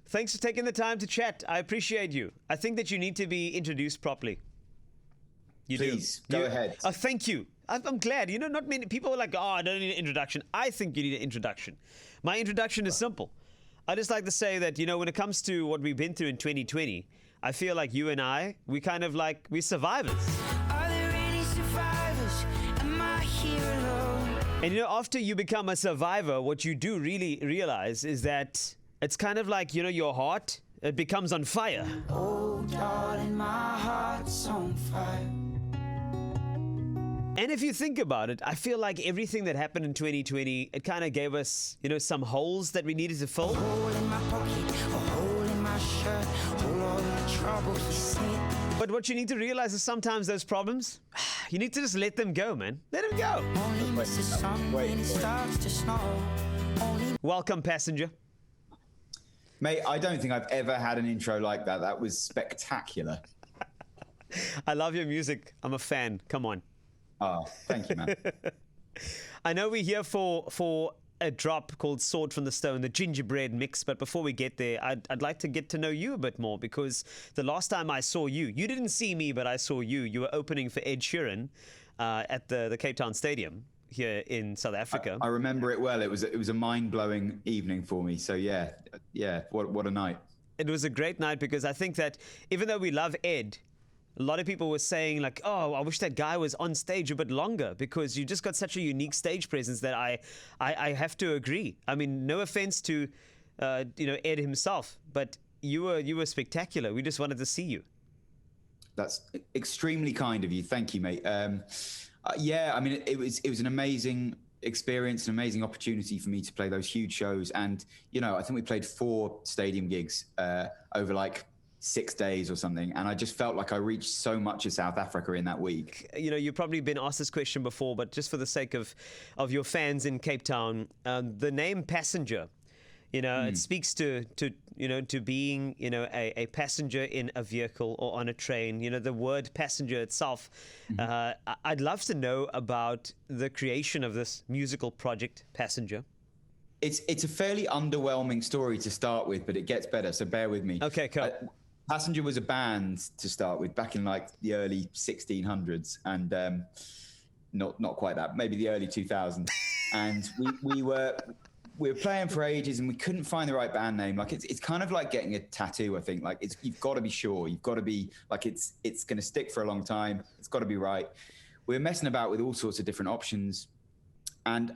Thanks for taking the time to chat. I appreciate you. I think that you need to be introduced properly. Please, go ahead. Oh, thank you. I'm glad. You know, not many people are like, oh, I don't need an introduction. I think you need an introduction. My introduction is simple. I just like to say that, you know, when it comes to what we've been through in 2020, I feel like you and I, we're survivors. Are there any survivors? Am I here alone? And you know, after you become a survivor, what you do really realize is that it's kind of like, you know, your heart, it becomes on fire. Oh, darling, my heart's on fire. And if you think about it, I feel like everything that happened in 2020, it kind of gave us, you know, some holes that we needed to fill. Hole in my pocket, a hole in my shirt, all of the troubles we sent. But what you need to realize is sometimes those problems, you need to just let them go, man. Let them go. Only miss the sun when it starts to snow. Only Welcome, passenger. Mate, I don't think I've ever had an intro like that. That was spectacular. I love your music. I'm a fan. Come on. Oh, thank you, man. I know we're here for a drop called Sword from the Stone, the Gingerbread mix. But before we get there, I'd like to get to know you a bit more, because the last time I saw you, you didn't see me, but I saw you. You were opening for Ed Sheeran at the Cape Town Stadium here in South Africa. I remember it well. It was a mind-blowing evening for me. So yeah, what a night. It was a great night, because I think that even though we love Ed, a lot of people were saying like, oh, I wish that guy was on stage a bit longer, because you just got such a unique stage presence that I have to agree. I mean, no offense to Ed himself, but you were spectacular. We just wanted to see you. That's extremely kind of you. Thank you, mate. Yeah, I mean, it was an amazing experience, an amazing opportunity for me to play those huge shows. And, you know, I think we played 4 stadium gigs over like 6 days or something. And I just felt like I reached so much of South Africa in that week. You know, you've probably been asked this question before, but just for the sake of your fans in Cape Town, the name Passenger, you know, it speaks to being, you know, a passenger in a vehicle or on a train. You know, the word passenger itself. I'd love to know about the creation of this musical project, Passenger. It's a fairly underwhelming story to start with, but it gets better, so bear with me. Okay, cool. Passenger was a band to start with back in like the early 1600s, and not quite that, maybe the early 2000s. And we were playing for ages, and we couldn't find the right band name. Like it's kind of like getting a tattoo, I think. Like you've got to be sure, you've got to be like it's going to stick for a long time. It's got to be right. We were messing about with all sorts of different options, and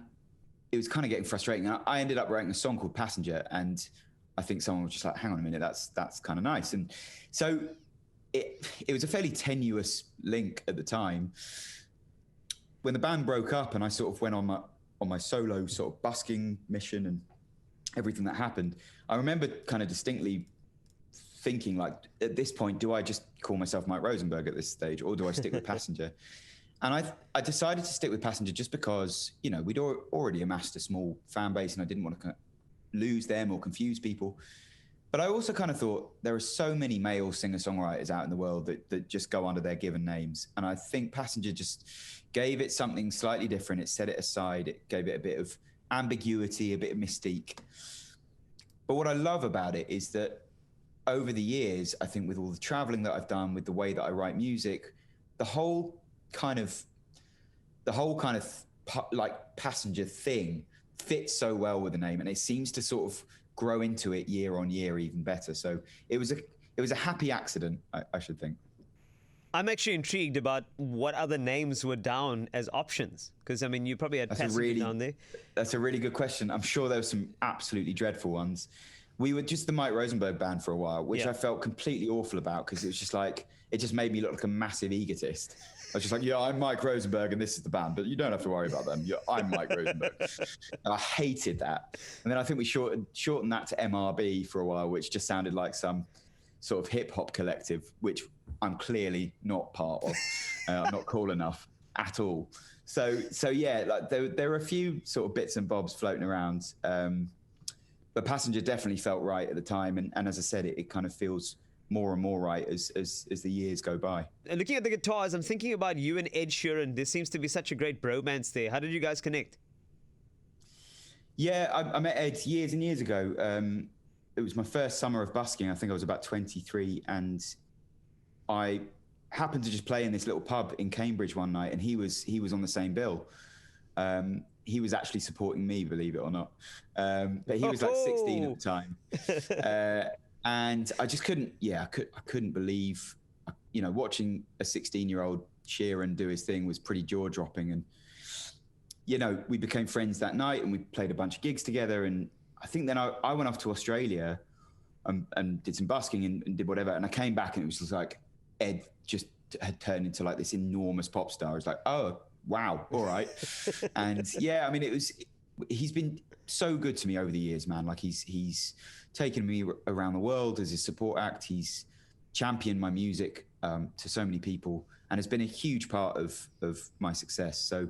it was kind of getting frustrating. I ended up writing a song called Passenger, and I think someone was just like, hang on a minute, that's kind of nice. And so it was a fairly tenuous link at the time. When the band broke up and I sort of went on my solo sort of busking mission and everything that happened, I remember kind of distinctly thinking, like, at this point, do I just call myself Mike Rosenberg at this stage, or do I stick with Passenger? And I decided to stick with Passenger just because, you know, we'd already amassed a small fan base, and I didn't want to lose them or confuse people. But I also kind of thought there are so many male singer-songwriters out in the world that just go under their given names. And I think Passenger just gave it something slightly different. It set it aside. It gave it a bit of ambiguity, a bit of mystique. But what I love about it is that over the years, I think with all the traveling that I've done, with the way that I write music, the whole kind of like Passenger thing fits so well with the name, and it seems to sort of grow into it year on year even better. So it was a happy accident, I should think. I'm actually intrigued about what other names were down as options, because I mean, you probably had Passenger down there. That's a really good question. I'm sure there were some absolutely dreadful ones. We were just the Mike Rosenberg band for a while, which I felt completely awful about, because it was just like, it just made me look like a massive egotist. I was just like, yeah, I'm Mike Rosenberg and this is the band, but you don't have to worry about them. I'm Mike Rosenberg. And I hated that. And then I think we shortened that to MRB for a while, which just sounded like some sort of hip hop collective, which I'm clearly not part of. I'm not cool enough at all. So yeah, like there are a few sort of bits and bobs floating around. But Passenger definitely felt right at the time. And as I said, it kind of feels more and more right as the years go by. And looking at the guitars, I'm thinking about you and Ed Sheeran. There seems to be such a great bromance there. How did you guys connect? Yeah, I met Ed years and years ago. it was my first summer of busking. I think I was about 23, and I happened to just play in this little pub in Cambridge one night, and he was on the same bill. He was actually supporting me, believe it or not. But he was like 16 at the time. And I just couldn't, I couldn't believe, watching a 16-year-old Sheeran do his thing was pretty jaw-dropping. And, we became friends that night, and we played a bunch of gigs together. And I think then I went off to Australia and did some busking and did whatever. And I came back, and it was just like Ed just had turned into like this enormous pop star. I was like, oh, wow, all right. And yeah, I mean, he's been so good to me over the years, man. Like he's taken me around the world as his support act. He's championed my music to so many people, and has been a huge part of my success. So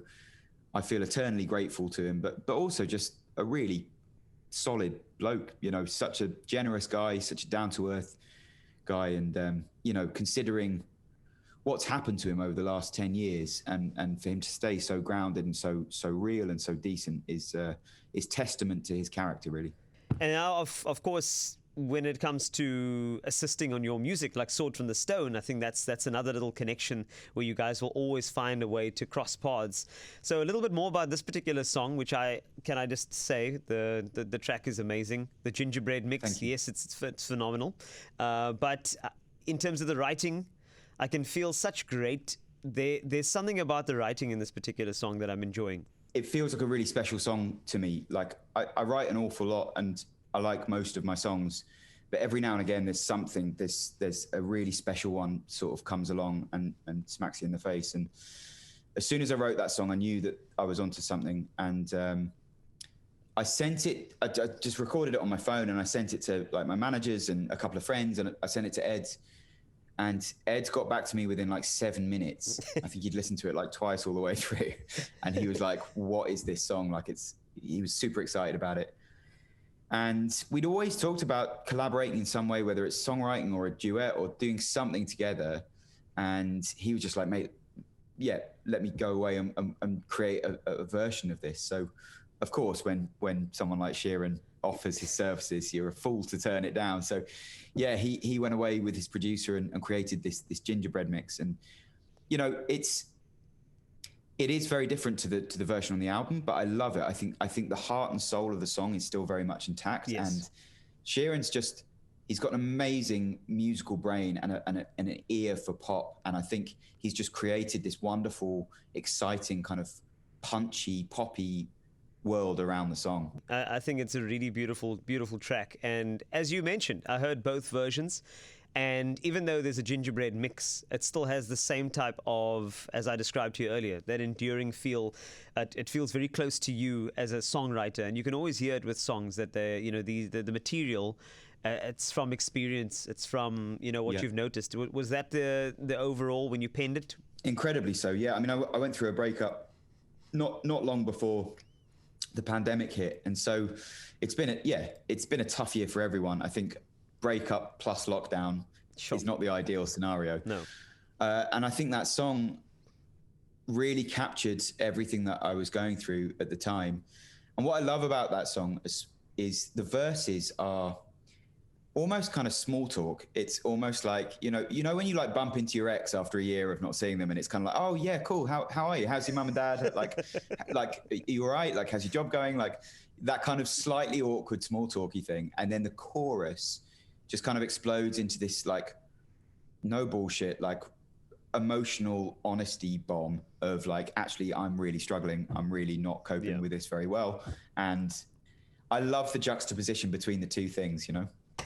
I feel eternally grateful to him, but also just a really solid bloke, such a generous guy, such a down-to-earth guy. And, considering what's happened to him over the last 10 years and for him to stay so grounded and so real and so decent is testament to his character, really. And now, of course, when it comes to assisting on your music, like Sword from the Stone, I think that's another little connection where you guys will always find a way to cross paths. So a little bit more about this particular song, which I just say the track is amazing. The Gingerbread mix, yes, it's phenomenal. But in terms of the writing, I can feel such great. There's something about the writing in this particular song that I'm enjoying. It feels like a really special song to me. Like I write an awful lot, and I like most of my songs, but every now and again there's something, there's a really special one sort of comes along and smacks you in the face. And as soon as I wrote that song, I knew that I was onto something. And I sent it, I just recorded it on my phone, and I sent it to like my managers and a couple of friends, and I sent it to Ed. And Ed got back to me within like 7 minutes. I think he'd listened to it like twice all the way through. And he was like, what is this song? Like he was super excited about it. And we'd always talked about collaborating in some way, whether it's songwriting or a duet or doing something together. And he was just like, mate, yeah, let me go away and create a version of this. So of course, when someone like Sheeran offers his services, you're a fool to turn it down. So yeah, he went away with his producer and created this gingerbread mix. And it is very different to the version on the album, but I love it. I think the heart and soul of the song is still very much intact. Yes. And Sheeran's he's got an amazing musical brain and an ear for pop. And I think he's just created this wonderful, exciting kind of punchy, poppy world around the song. I think it's a really beautiful, beautiful track. And as you mentioned, I heard both versions. And even though there's a gingerbread mix, it still has the same type of, as I described to you earlier, that enduring feel. It feels very close to you as a songwriter. And you can always hear it with songs that the material, it's from experience. It's from, what you've noticed. Was that the overall when you penned it? Incredibly so, yeah. I mean, I went through a breakup not long before the pandemic hit. And so it's been a tough year for everyone. I think breakup plus lockdown is not the ideal scenario. No. And I think that song really captured everything that I was going through at the time. And what I love about that song is the verses are almost kind of small talk. It's almost like, when you like bump into your ex after a year of not seeing them, and it's kind of like, oh yeah, cool. How are you? How's your mum and dad? Like, are you all right? Like, how's your job going? Like that kind of slightly awkward small talky thing. And then the chorus just kind of explodes into this like no bullshit, like emotional honesty bomb of like, actually, I'm really struggling. I'm really not coping with this very well. And I love the juxtaposition between the two things,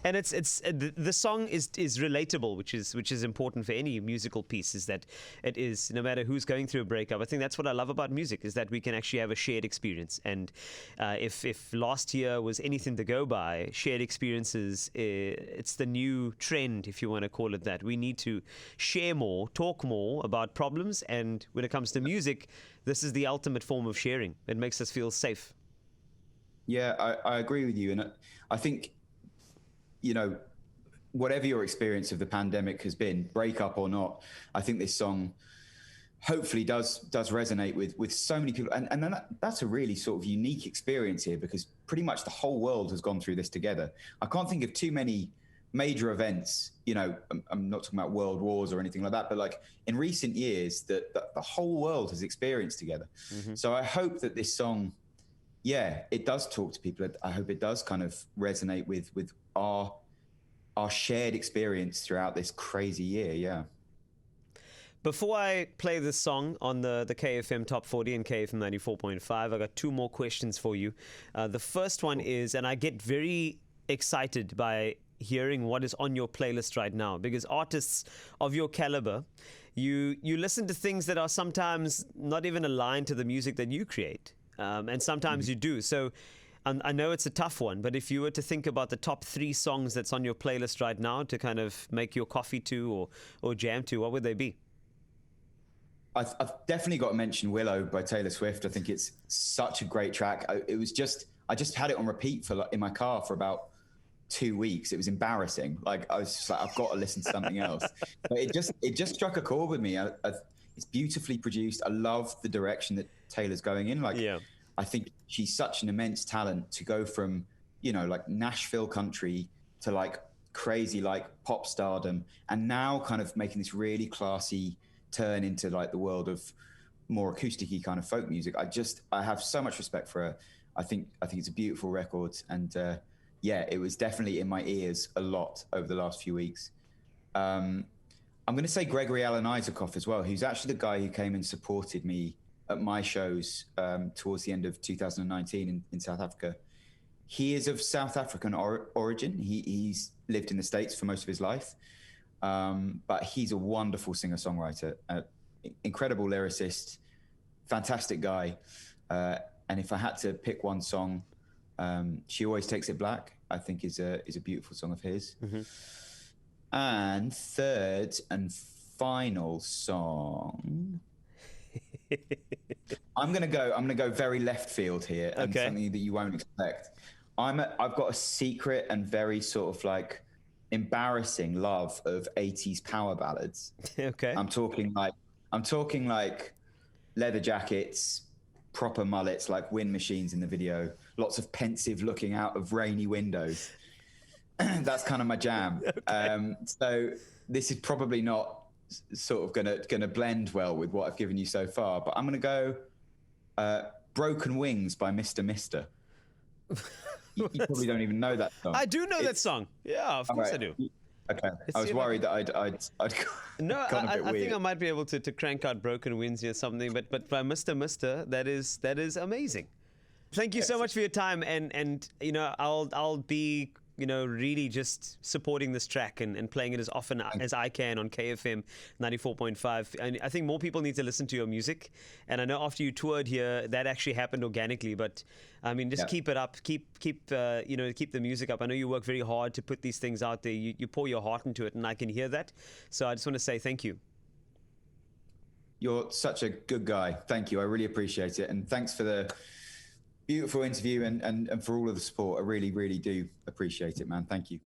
And it's the song is relatable, which is important for any musical piece. Is that it is, no matter who's going through a breakup. I think that's what I love about music, is that we can actually have a shared experience. And if last year was anything to go by, shared experiences, it's the new trend, if you want to call it that. We need to share more, talk more about problems. And when it comes to music, this is the ultimate form of sharing. It makes us feel safe. Yeah, I agree with you, and I think, whatever your experience of the pandemic has been, breakup or not, I think this song hopefully does resonate with so many people. And then that's a really sort of unique experience here, because pretty much the whole world has gone through this together. I can't think of too many major events, you know, I'm not talking about world wars or anything like that, but like in recent years that the whole world has experienced together. So I hope that this song, yeah, it does talk to people. I hope it does kind of resonate with our shared experience throughout this crazy year. Yeah. Before I play this song on the KFM Top 40 and KFM 94.5, I got two more questions for you. The first one is, and I get very excited by hearing what is on your playlist right now, because artists of your caliber, you listen to things that are sometimes not even aligned to the music that you create, and sometimes you do. So I know it's a tough one, but if you were to think about the top 3 songs that's on your playlist right now to kind of make your coffee to or jam to, what would they be? I've definitely got to mention Willow by Taylor Swift. I think it's such a great track. I just had it on repeat in my car for about 2 weeks. It was embarrassing. Like I was just like, I've got to listen to something else. But it just struck a chord with me. It's beautifully produced. I love the direction that Taylor's going in. Like, yeah. I think she's such an immense talent to go from, you know, like Nashville country to like crazy like pop stardom, and now kind of making this really classy turn into like the world of more acousticy kind of folk music. I have so much respect for her. I think it's a beautiful record, and yeah, it was definitely in my ears a lot over the last few weeks. I'm going to say Gregory Alan Isaacoff as well, who's actually the guy who came and supported me at my shows towards the end of 2019 in South Africa. He is of South African origin. He's lived in the States for most of his life, but he's a wonderful singer-songwriter, incredible lyricist, fantastic guy. And if I had to pick one song, She Always Takes It Black, I think is a beautiful song of his. And third and final song, I'm gonna go very left field here, and something that you won't expect. I've got a secret and very sort of like embarrassing love of 80s power ballads. Okay. I'm talking like leather jackets, proper mullets, like wind machines in the video, lots of pensive looking out of rainy windows. That's kind of my jam. Okay. So this is probably not sort of gonna blend well with what I've given you so far, but I'm gonna go Broken Wings by Mr. Mister. You probably don't even know that song. I do know that song. Yeah, of course I do. Okay. I was worried that I'd no, I think I might be able to crank out Broken Winds or something, but by Mr. Mister, that is amazing. Thank you so much for your time, and you know, I'll be, you know, really just supporting this track and playing it as often as I can on KFM 94.5. And I think more people need to listen to your music. And I know after you toured here, that actually happened organically. But I mean, just keep it up, keep the music up. I know you work very hard to put these things out there. You pour your heart into it, and I can hear that. So I just want to say thank you. You're such a good guy. Thank you. I really appreciate it. And thanks for the beautiful interview and for all of the support. I really, really do appreciate it, man. Thank you.